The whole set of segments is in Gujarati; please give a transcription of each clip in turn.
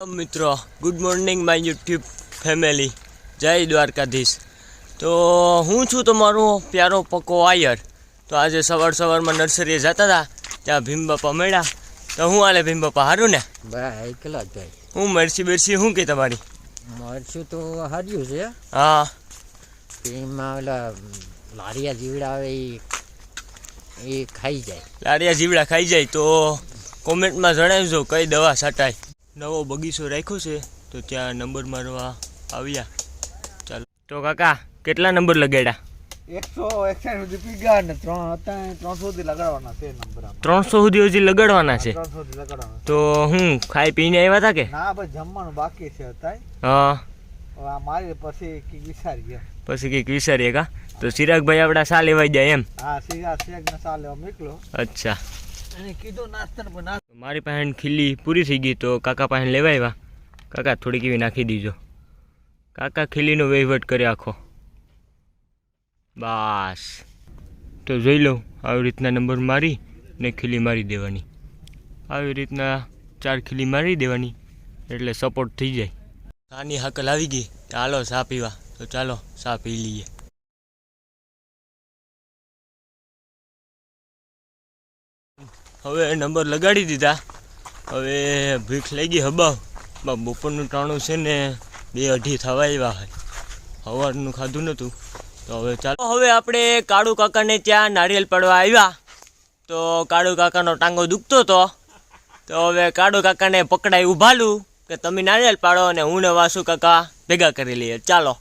મિત્રો good morning my YouTube family, જય દ્વારકાધીશ। તો હું છું તમારો પ્યારો પક્કો આયર। તો આજે સવારમાં નર્સરીએ જતા હતા, ત્યાં ભીમ બાપા મળ્યા। તો હું આલે ભીમ બાપા હારું ને? ભાઈ એકલા જ ભાઈ। હું મરસી બેરસી શું કે તમારી? મરસું તો હાર્યું છે। હા, એમાં ઓલા લારિયા જીવડા આવે એ ખાઈ જાય। લારિયા જીવડા ખાઈ જાય તો કોમેન્ટમાં જણાવજો કઈ દવા છટાય। નવો બગીચો રાખ્યો છે તો ત્યાં નંબર મારવા આવ્યા। ચાલો તો કાકા કેટલા નંબર લગાડ્યા? 161 સુધી પીગા ને 300 સુધી લગાડવાના છે નંબર। 300 સુધી હજી લગાડવાના છે? 300 સુધી લગાડવાના। તો હું ખાઈ પીને આવ્યા હતા કે ના ભાઈ, જમવાનું બાકી છે અત્યારે। હા, આ મારી પછી કઈક વિચારીએ, પછી કંઈક વિચારીએ કા? તો ચિરાગભાઈ આપડા સા લેવાઈ જાય એમ? હા, સીધા શેક ને સા લેવા મોકલો। અચ્છા, એને કીધું નાસ્તા પણ નાસ્તા। મારી પાસે ખીલી પૂરી થઈ ગઈ તો કાકા પાસે લેવા આવ્યા। કાકા થોડીક એવી નાખી દીજો। કાકા ખીલીનો વહીવટ કરે આખો। બસ તો જોઈ લઉં, આવી રીતના નંબર મારી ને ખીલી મારી દેવાની। આવી રીતના 4 ખીલી મારી દેવાની એટલે સપોર્ટ થઈ જાય। આની હાકલ આવી ગઈ, ચાલો ચા પીવા। તો ચાલો ચા પી લઈએ। હવે નંબર લગાડી દીધા। હવે ભીખ લઈ ગઈ હબાવ। બપોરનું ટાણું છે ને 2-2:30 થવા આવ્યા હોય, સવારનું ખાધું નહોતું। તો હવે ચાલો, હવે આપણે કાળુ કાકાને ત્યાં નારિયેલ પાડવા આવ્યા। તો કાળુ કાકાનો ટાંગો દુખતો હતો, તો હવે કાળુ કાકાને પકડાઈ ઉભાલું કે તમે નારિયેલ પાડો અને હું ને વાસુ કાકા ભેગા કરી લઈએ। ચાલો,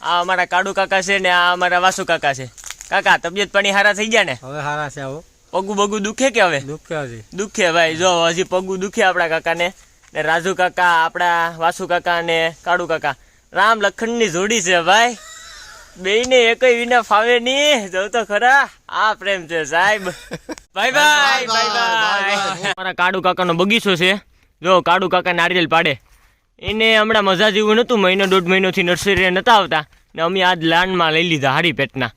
આ અમારા કાળુ કાકા છે ને આ અમારા વાસુ કાકા છે। કાકા તબિયત પાણી સારા થઈ ગયા ને? હવે સારા છે। આવો પગું બગું દુખે કે હવે? દુખે ભાઈ, જો હજી પગું દુખે આપણા કાકાને। ને રાજુ કાકા, આપણા વાસુ કાકા ને કાળુ કાકા રામ લખનની જોડી છે ભાઈ। બેયને એકય વિના ફાવે નહીં, જો તો ખરા આ પ્રેમ છે સાહેબ। Bye bye bye bye. મારા કાળુ કાકાનો બગીચો છે, જો કાળુ કાકા નારિયેલ પાડે। એને હમણાં મજા જેવું નહોતું, 1-1.5 મહિનોથી નર્સરીએ નતા આવતા ને અમે આજ લાનમાં લઈ લીધા હારી પેટના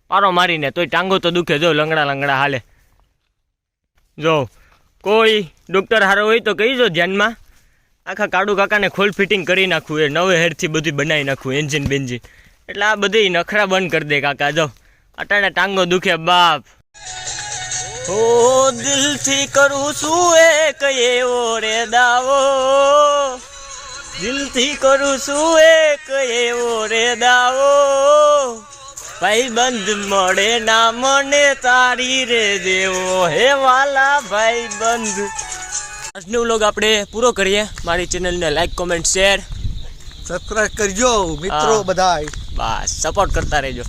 પારો મારીને। તોય ટાંગો તો દુખે, જો લંગડા હાલે। જો કોઈ ડૉક્ટર હારો હોય તો કહીજો ધ્યાનમાં। આખા કાળુ કાકાને ખોલ ફિટિંગ કરી નાખવું, એ નવે હેરથી બધું બનાવી નાખવું, એન્જિન બેન્જિન। એટલે આ બધી નખરા બંધ કરી દે કાકા। જો અટાણે ટાંગો દુખે બાપ। ઓ દિલથી કરું છું એક એવો રે દાવો, દિલથી કરું છું એક એવો રે દાવો, ભાઈ બંધ મળે ના મને તારી રે દેવો, હે વાલા ભાઈ બંધ। આજનો વ્લોગ આપણે પૂરો કરીએ। મારી ચેનલને લાઈક, કોમેન્ટ, શેર, સબસ્ક્રાઇબ કરજો મિત્રો બધાય। બસ સપોર્ટ કરતા રહેજો।